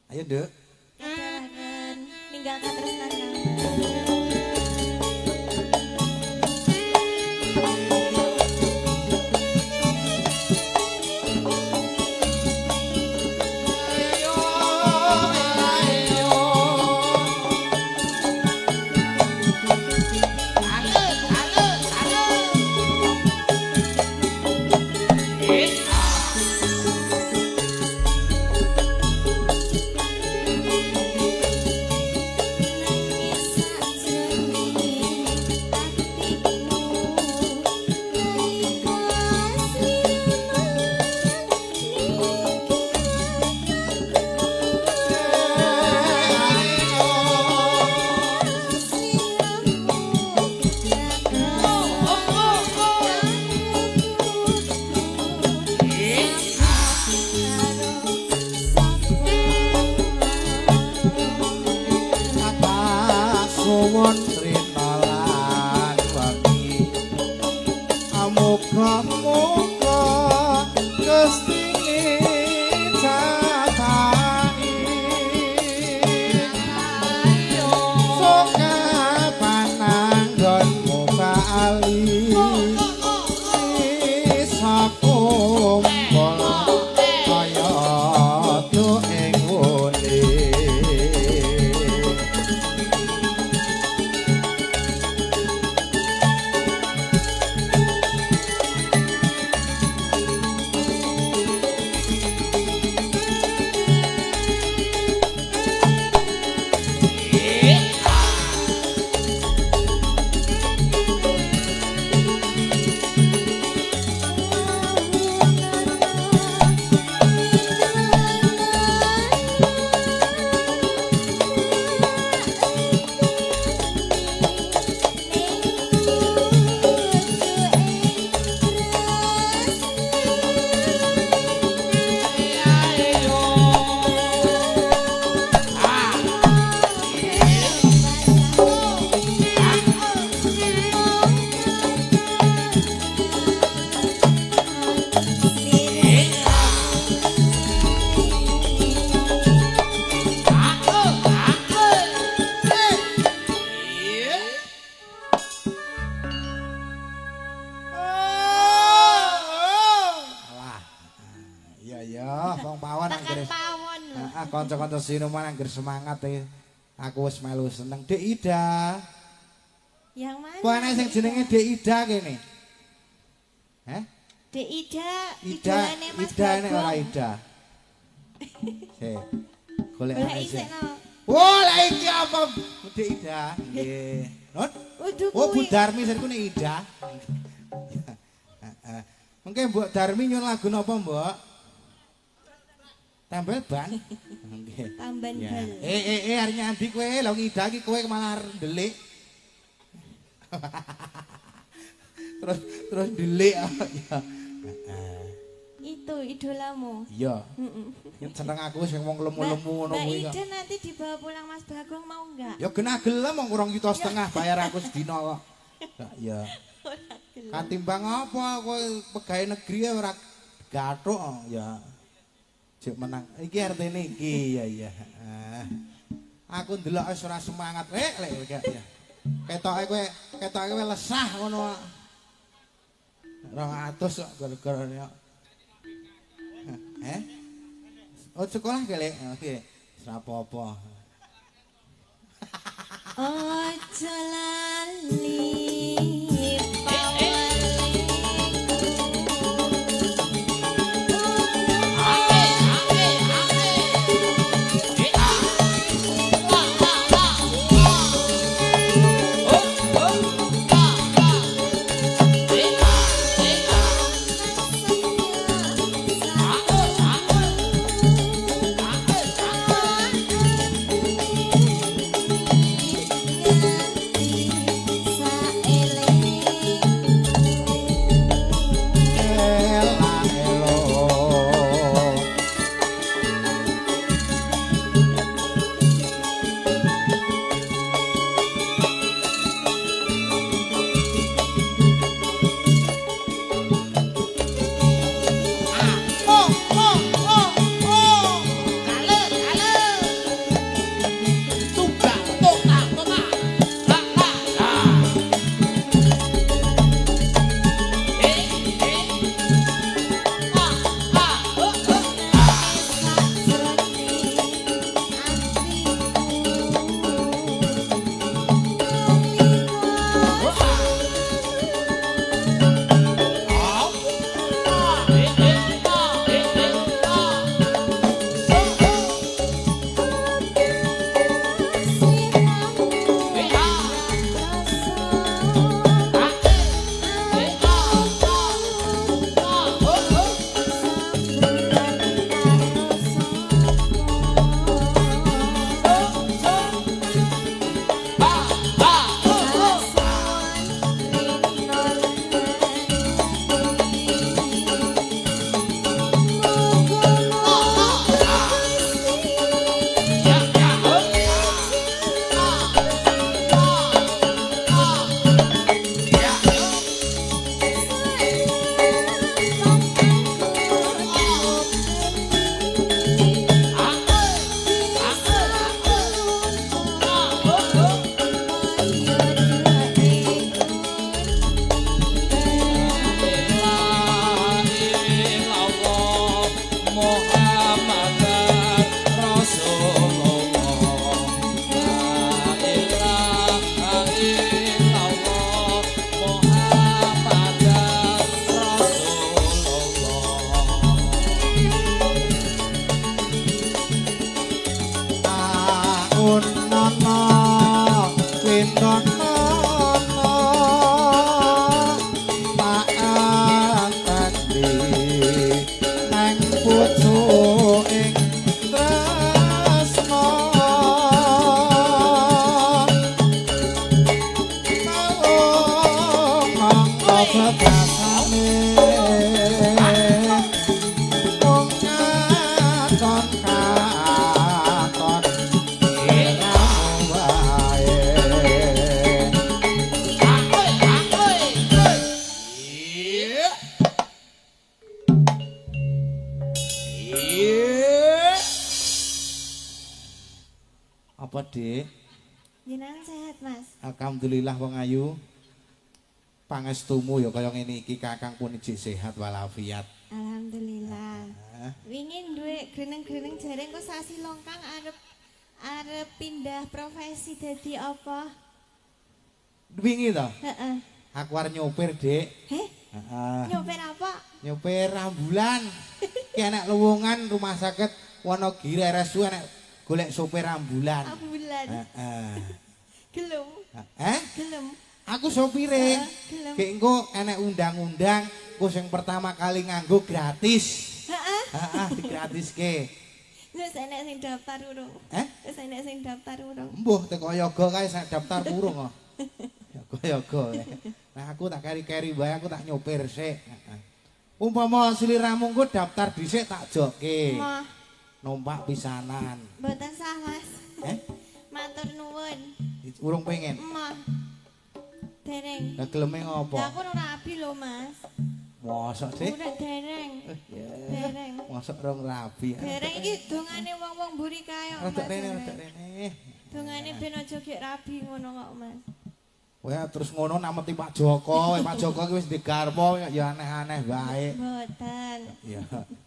Ayo, Nduk. Kadalaken ninggalkan tresnan. Suwun rinalan wangi muga-muga Gusti jatani soka pananggonmu bali sisa kumpul kaya tu ing wone. Kanca-kanca sinuman angger semangat aku wis melu seneng. Dek Ida. Yang mana? Kok ana sing jenenge Dek Ida kene? Heh? Dek Ida, Ida nek ora Ida. Golek sik. Oh, lha iki apa? Dek Ida. Nggih. Oh, Bu Darmi seriku nek Ida. Heeh. Mengke Mbok Darmi nyuwun lagu napa, Mbok? Tambal ban. Nggih. Tamban bal. Arenya andi kowe lho Ida iki kowe malah ndelik. terus ndelik ya. Itu idolamu. Iya. Heeh. Seneng aku sing wong lemu-lemu ngono kuwi kok. Mbak Ida nanti dibawa pulang Mas Bagong mau enggak? Ya genah gelem wong 2,5 bayar aku sedina kok. Ya. Kan timbang apa kowe pegawai negeri ora gathuk ya. Cek menang. Iki artine iki ya. Aku ndelok wis ora semangat lek ya. Ketoke kowe lesah ngono. 200 kok gara-gara Oh sekolah kali? Oke. Ora apa-apa. Ojo lali nono windono tak tandi nang pucuking tresno mangko bebasane wong katon katon iramu wae apa Dik? Jenengan sehat, Mas? Alhamdulillah wong ayu. Pangestumu ya kaya ngene iki Kakang pun ijik sehat walafiat. Alhamdulillah. Wingi duwe greneng-greneng jareng kok sasi longkang arep pindah profesi dadi apa? Wingi to? Heeh. Aku arep nyopir, Dik. Heh, Heeh. nyopir apa? Nyopir ambulan. Ki enek lowongan rumah sakit Wonogiri RSU enek golek sopir ambulan. Ambulan. Heeh. Gelem. Gelem. Aku sopire. Gelem. Ki engko enek undang-undang ku sing pertama kali nganggo gratis. Heeh. Heeh, digratiske. Wis enek sing daftar urung? Wis enek sing daftar urung? Mbuh teko yoga kae sak daftar burung kok. Yoga-yoga. Nah aku tak keri-keri wae aku tak nyopir sik. Heeh. Umpama sliramu engko daftar dhisik tak jokke. Mah, Numpak pisanan. mboten sah, Mas. Eh? Matur nuwun. Urung pengen. Mah. Dereng. Lah geleme ngopo? Lah aku ora rabi lho, Mas. Mosok sih? Ora dereng. Dereng. Mosok rong rabi. Dereng iki dongane wong-wong mburi kae kok, Rada Mas. rene, rada rene. Dongane ben aja gek rabi ngono kok, Mas. Wah terus ngono nameti Pak Joko. Pak Joko ki wis digarwa ya aneh-aneh wae. Mboten. Ya,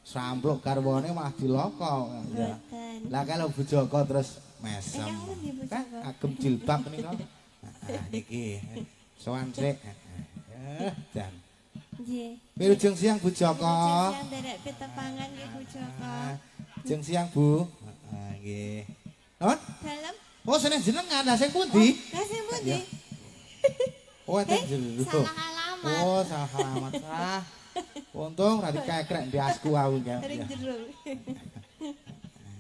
sampluk garwane malah diloko. Ya. Mboten. Lah kalau Bu Joko terus mesem. Ingkang pundi Bu Kan Joko? agem jilbab nika. Nah, niki. Sowan sik. Dan. Nggih. Wilujeng siang Bu Joko. Yang derek pitepangan nggih Bu Joko. Jeng siang Bu. Nggih. Non? Dalem. Oh seneng jenengan, lah sing pundi? Lah sing pundi? Oh enten jero. Salah alamat. Oh salah alamat. Ah. Untung ra dikekrek ndiasku aku ya. Ring jero.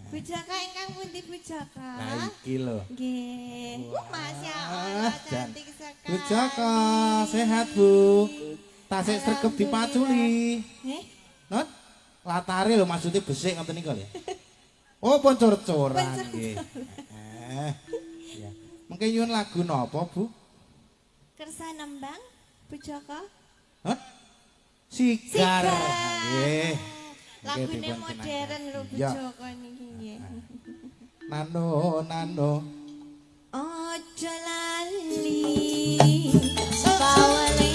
Bu Joko ingkang pundi Bu Joko? Nah iki lho. Nggih. Masya Wah, Allah Jan. cantik sekali. Bu Joko, sehat Bu. Tasik sregep dipaculi. Nggih. Non? Latare lho maksudnya besik ngoten niku lho. Oh pun cor-coran nggih. Ya. Mengke nyuwun lagu napa Bu? Kersa nembang Bu Joko. Hah? Sigar. Sigar. Nggih. Lagune dipun modern lho Bu Ya. Joko niki nggih. Nano nano. Ojo lali bawale.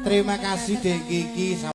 Terima kasih Dek Kiki.